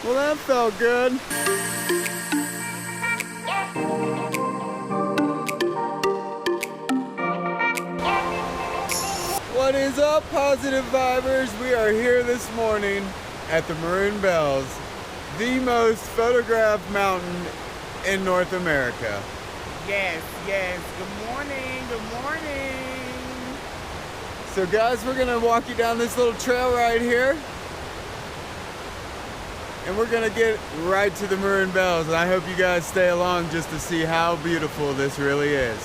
Well, that felt good. What is up, positive vibers? We are here this morning at the Maroon Bells, the most photographed mountain in North America. Yes, yes. Good morning, good morning. So guys, we're gonna walk you down this little trail right here. And we're gonna get right to the Maroon Bells. And I hope you guys stay along just to see how beautiful this really is.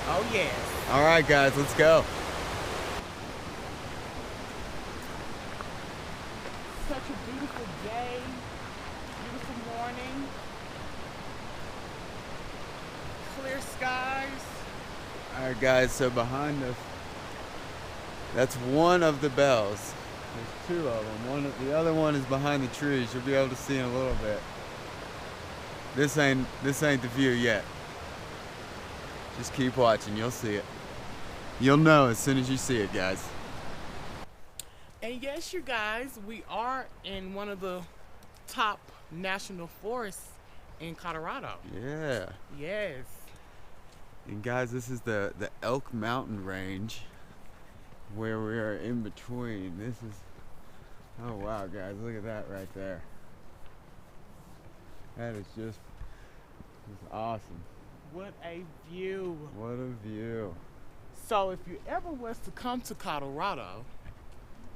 Oh yes. All right guys, let's go. Such a beautiful day, beautiful morning, clear skies. All right guys, so behind us, that's one of the bells. There's two of them. The other one is behind the trees. You'll be able to see in a little bit. This ain't the view yet. Just keep watching, you'll see it. You'll know as soon as you see it, guys. And yes, you guys, we are in one of the top national forests in Colorado. Yeah. Yes. And guys, this is the Elk Mountain Range where we are in between. This is, oh wow guys, look at that right there. That is just awesome. What a view. What a view. So if you ever was to come to Colorado,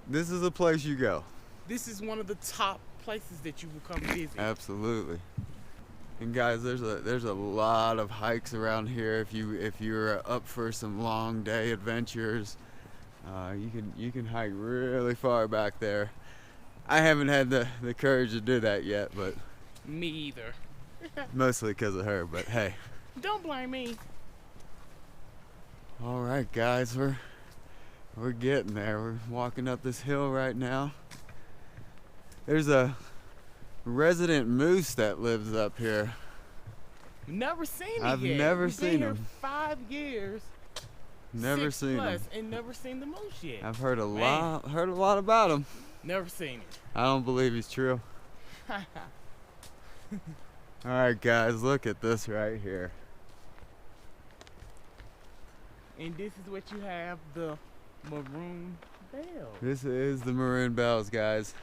this is a place you go. this is one of the top places that you will come visit. Absolutely. And guys, there's a lot of hikes around here. If you're up for some long day adventures, you can hike really far back there. I haven't had the courage to do that yet, but Me either. mostly because of her. But hey. Don't blame me. All right, guys, we're getting there. We're walking up this hill right now. There's a resident moose that lives up here. Never seen it I've yet. never We've seen been here him. 5 years. Never 6 seen plus, him. and never seen the moose yet. I've heard a Man. lot about him. Never seen it. I don't believe he's true. All right, guys, look at this right here. And this is what you have, the Maroon Bell. This is the Maroon Bells, guys.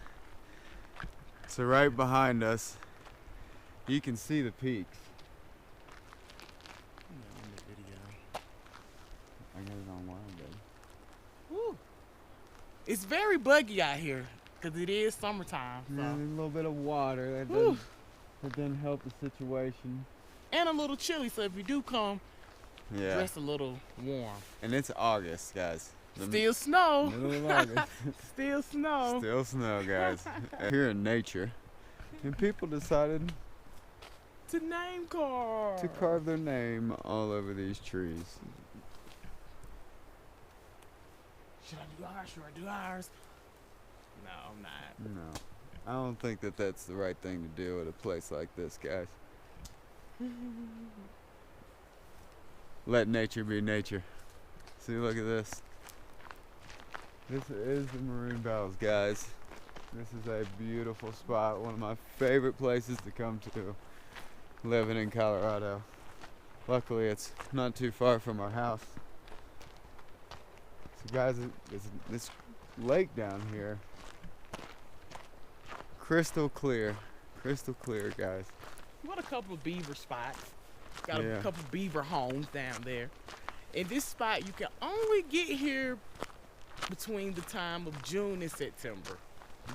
So right behind us, you can see the peaks. I got it on wild, baby. Woo. It's very buggy out here because it is summertime. So. Yeah, there's a little bit of water. Woo. That doesn't help the situation. And a little chilly, so if you do come, Yeah. dress a little warm. And it's August, guys. Still snow. Middle of August. Still snow. Still snow, guys. Here in nature. And people decided To name carve. to carve their name all over these trees. Should I do ours? Should I do ours? No, I'm not. No. I don't think that that's the right thing to do at a place like this, guys. Let nature be nature. See, look at this. This is the Maroon Bells, guys. This is a beautiful spot, one of my favorite places to come to living in Colorado. Luckily, it's not too far from our house. So guys, this lake down here, crystal clear, guys. What a couple of beaver spots. Got Yeah. a couple of beaver homes down there. And this spot, you can only get here between the time of June and September,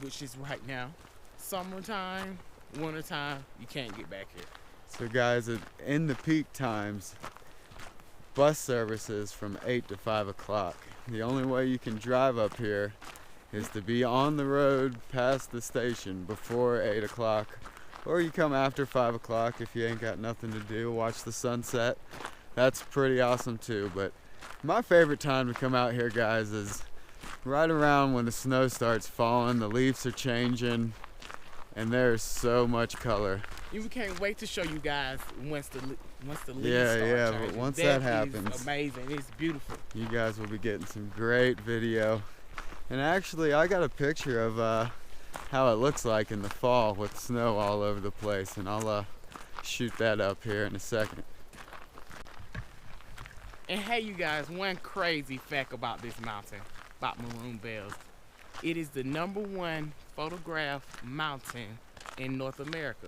which is right now. Summertime, wintertime, you can't get back here. So guys, in the peak times, bus services from 8 to 5 o'clock. The only way you can drive up here is to be on the road past the station before 8 o'clock, or you come after 5 o'clock if you ain't got nothing to do, watch the sunset. That's pretty awesome too. But my favorite time to come out here, guys, is right around when the snow starts falling, the leaves are changing, and there's so much color. And we can't wait to show you guys once the leaves Yeah, start yeah, changing. but once that is happens, amazing. It's beautiful. you guys will be getting some great video. And actually, I got a picture of how it looks like in the fall with snow all over the place, and I'll shoot that up here in a second. And hey, you guys, one crazy fact about this mountain, about Maroon Bells. It is the #1 photographed mountain in North America.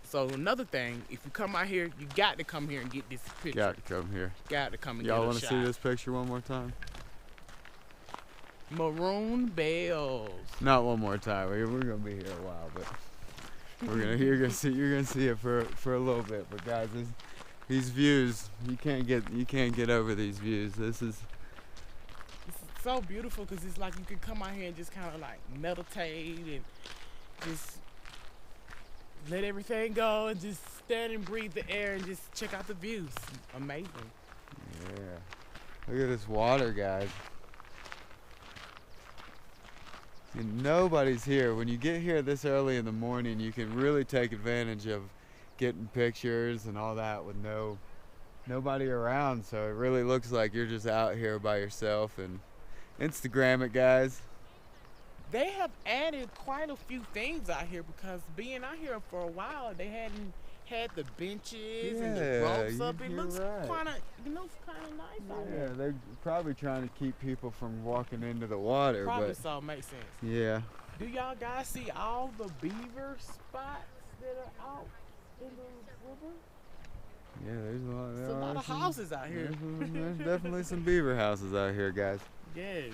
So another thing, if you come out here, you got to come here and get this picture. Got to come here. Got to come and Y'all get a want to shot. see this picture one more time? Maroon Bells. Not one more time. We're gonna be here a while, but you're gonna see it for a little bit. But guys, these views, you can't get over these views. This is So beautiful because it's like you can come out here and just kind of like meditate and just let everything go and just stand and breathe the air and just check out the views. Amazing. Yeah. Look at this water, guys. And nobody's here. When you get here this early in the morning, you can really take advantage of getting pictures and all that with nobody around. So it really looks like you're just out here by yourself, and Instagram it, guys. They have added quite a few things out here because being out here for a while, they hadn't had the benches and the ropes up. It looks right. kind of nice out Yeah, here. they're probably trying to keep people from walking into the water. Probably but so, makes sense. yeah. Do y'all guys see all the beaver spots that are out in the river? Yeah, there's a lot. There's a lot of houses out here. There's definitely some beaver houses out here, guys. Yes.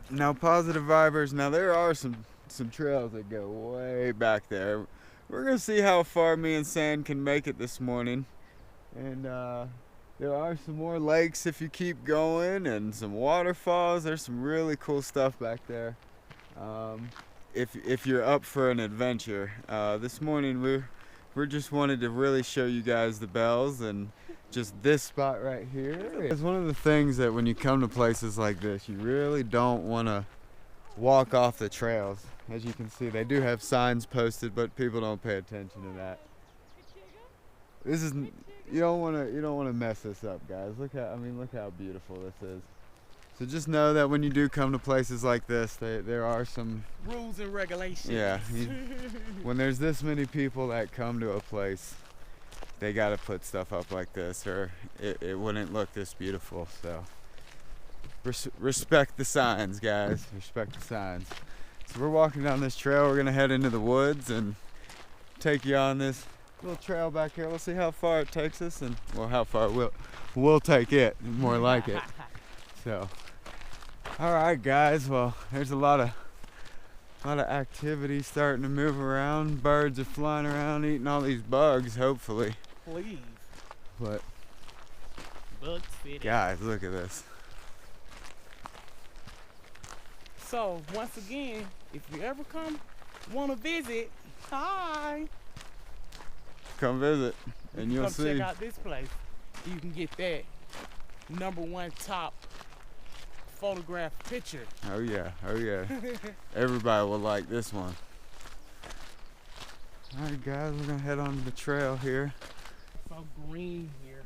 Now, positive vibers. Now there are some trails that go way back there. We're gonna see how far me and San can make it this morning, and there are some more lakes if you keep going, and some waterfalls. There's some really cool stuff back there. If you're up for an adventure, this morning we're just wanted to really show you guys the bells and just this spot right here. It's one of the things that when you come to places like this, you really don't want to walk off the trails. As you can see, they do have signs posted, but people don't pay attention to that. This is you don't want to mess this up, guys. Look how beautiful this is. So just know that when you do come to places like this, there are some rules and regulations. Yeah. When there's this many people that come to a place, they got to put stuff up like this, or it wouldn't look this beautiful. So respect the signs, guys. Respect the signs. So we're walking down this trail. We're gonna head into the woods and take you on this little trail back here. We'll see how far it takes us, and well, how far we'll take it, more like it. So, all right, guys. Well, there's a lot of activity starting to move around. Birds are flying around, eating all these bugs. Hopefully. Please. But Bug city. guys, look at this. So once again, if you ever want to visit, hi. Come visit, and you'll Come see. check out this place. You can get that #1 top photograph picture. Oh yeah, oh yeah. Everybody will like this one. All right, guys, we're gonna head on the trail here. So green here.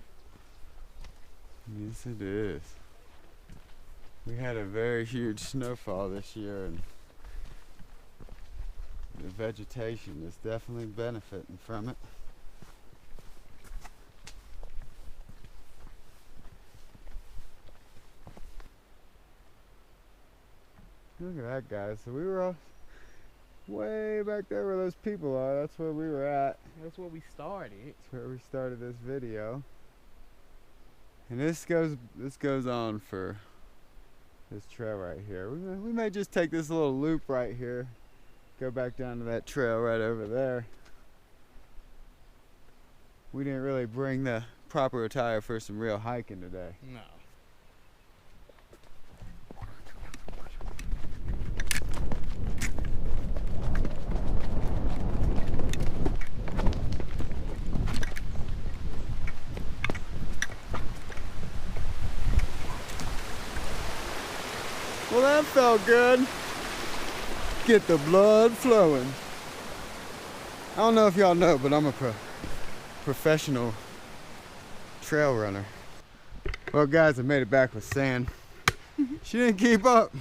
Yes, it is. We had a very huge snowfall this year, and the vegetation is definitely benefiting from it. Look at that, guys. So we were all way back there where those people are. That's where we were at. That's where we started. That's where we started this video. And this goes on for this trail right here. We may just take this little loop right here, go back down to that trail right over there. We didn't really bring the proper attire for some real hiking today. No. Well, that felt good. Get the blood flowing. I don't know if y'all know, but I'm a professional trail runner. Well, guys, I made it back with San. She didn't keep up.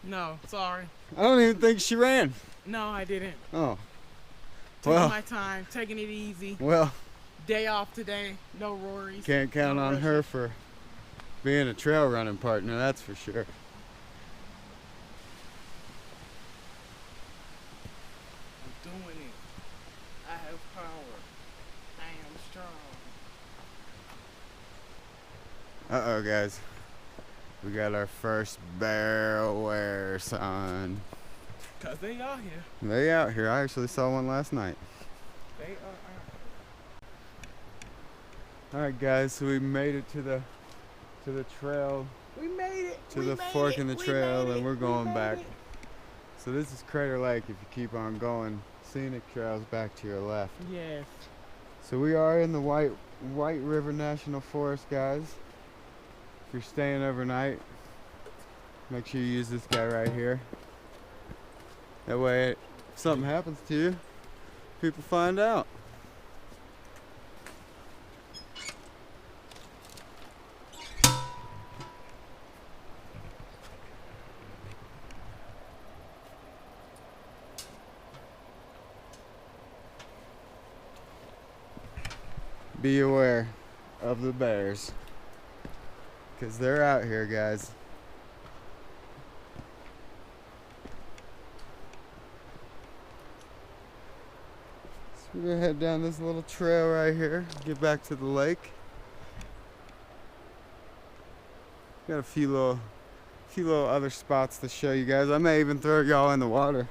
No, sorry. I don't even think she ran. No, I didn't. Oh, Taking well. my time, taking it easy. Well, Day off today, no Rory's. can't count no on rushes. her for being a trail running partner, that's for sure. I'm doing it. I have power. I am strong. Uh-oh, guys. We got our first bear aware sign. Cause they out here. They out here. I actually saw one last night. They are out. Alright, guys, so we made it to the trail, We made it. to we the made fork it, in the we trail, made and it, we're we going made back. it. So this is Crater Lake if you keep on going. Scenic trails back to your left. Yes. So we are in the White River National Forest, guys. If you're staying overnight, make sure you use this guy right here. That way, if something happens to you, people find out. Be aware of the bears, because they're out here, guys. So we're gonna head down this little trail right here, get back to the lake. Got a few little other spots to show you guys. I may even throw y'all in the water.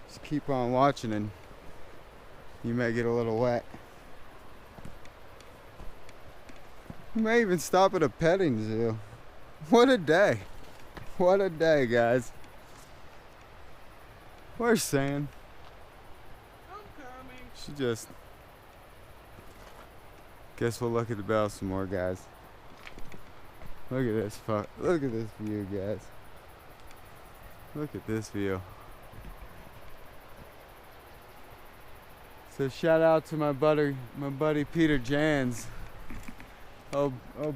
Just keep on watching and you may get a little wet. You may even stop at a petting zoo. What a day. What a day, guys. Where's Sam? I'm coming. She just... Guess we'll look at the bell some more, guys. Look at this look at this view, guys. Look at this view. So shout out to my buddy Peter Jans. Oh,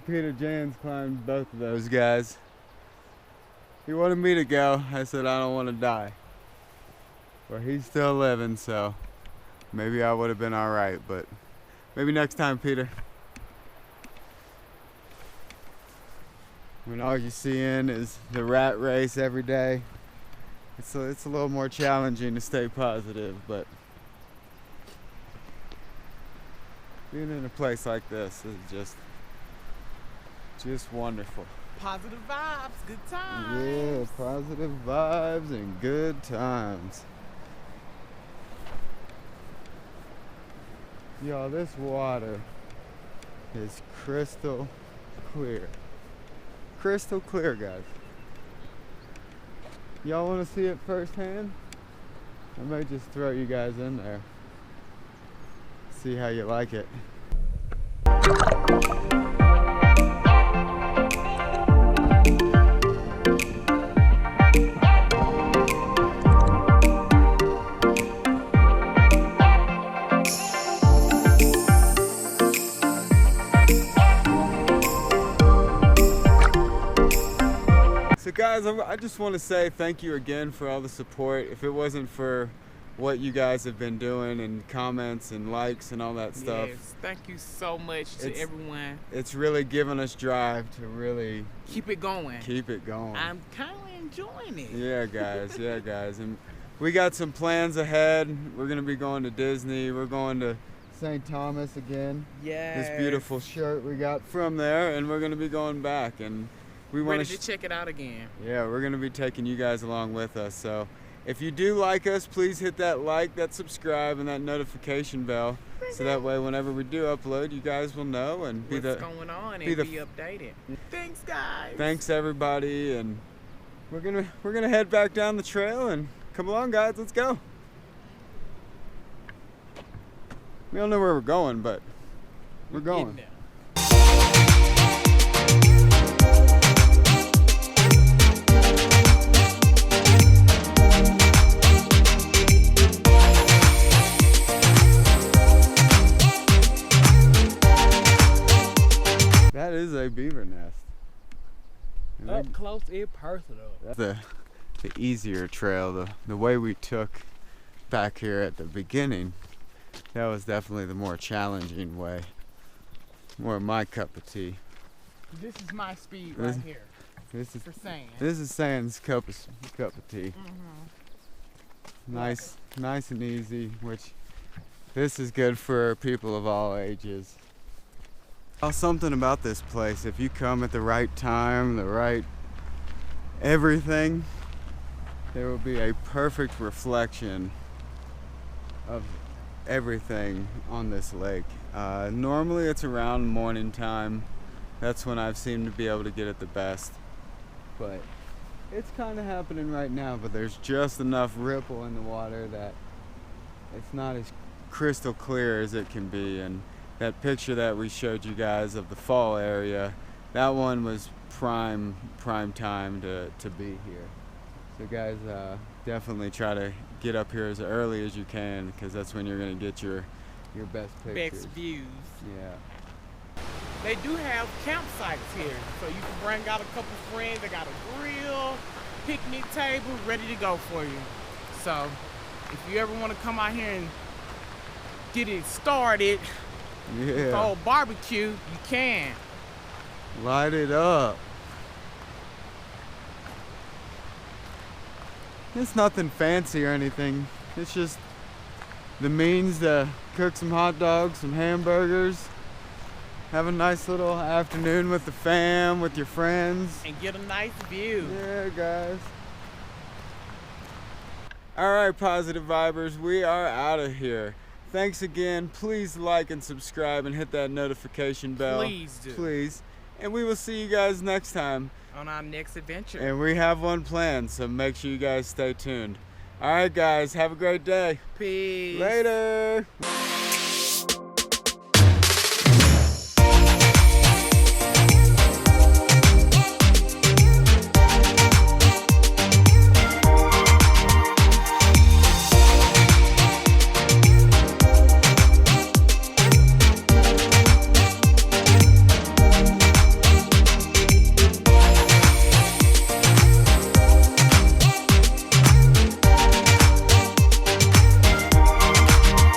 Peter Jans climbed both of those guys. He wanted me to go. I said I don't want to die. But he's still living, so maybe I would have been alright, but maybe next time, Peter. When all you're seeing is the rat race every day, it's a little more challenging to stay positive, but being in a place like this is just wonderful. Positive vibes, good times. Yeah, positive vibes and good times. Y'all, this water is crystal clear. Crystal clear, guys. Y'all want to see it firsthand? I might just throw you guys in there. See how you like it. So guys, I just want to say thank you again for all the support. If it wasn't for what you guys have been doing and comments and likes and all that stuff. Yes, thank you so much to everyone. It's really given us drive to really keep it going. Keep it going. I'm kind of enjoying it. Yeah, guys. Yeah, guys. And we got some plans ahead. We're going to be going to Disney. We're going to St. Thomas again. Yeah. This beautiful shirt we got from there, and we're going to be going back. And we want to check it out again. Yeah, we're going to be taking you guys along with us. So if you do like us, please hit that like, that subscribe, and that notification bell, so that way whenever we do upload, you guys will know and be what's going on and be updated. Thanks, guys. Thanks, everybody, and we're gonna head back down the trail and come along, guys. Let's go. We don't know where we're going, but we're going. That is a beaver nest. Up close and personal. The the easier trail. The way we took back here at the beginning, that was definitely the more challenging way. More my cup of tea. This is my speed right here. This is for sand. This is Sand's cup of tea. Nice and easy, which this is good for people of all ages. Something about this place, if you come at the right time, the right everything, there will be a perfect reflection of everything on this lake. Normally it's around morning time. That's when I've seemed to be able to get it the best. But it's kind of happening right now, but there's just enough ripple in the water that it's not as crystal clear as it can be. And that picture that we showed you guys of the fall area, that one was prime time to be here. So guys, definitely try to get up here as early as you can, because that's when you're going to get your best pictures. Best views. Yeah. They do have campsites here, so you can bring out a couple friends. They got a grill, picnic table, ready to go for you. So if you ever want to come out here and get it started, with old barbecue, you can. Light it up. It's nothing fancy or anything. It's just the means to cook some hot dogs, some hamburgers, have a nice little afternoon with the fam, with your friends. And get a nice view. Yeah, guys. Alright, positive vibers, we are out of here. Thanks again. Please like and subscribe and hit that notification bell. Please do. Please. And we will see you guys next time on our next adventure. And we have one planned, so make sure you guys stay tuned. Alright guys, have a great day. Peace. Later.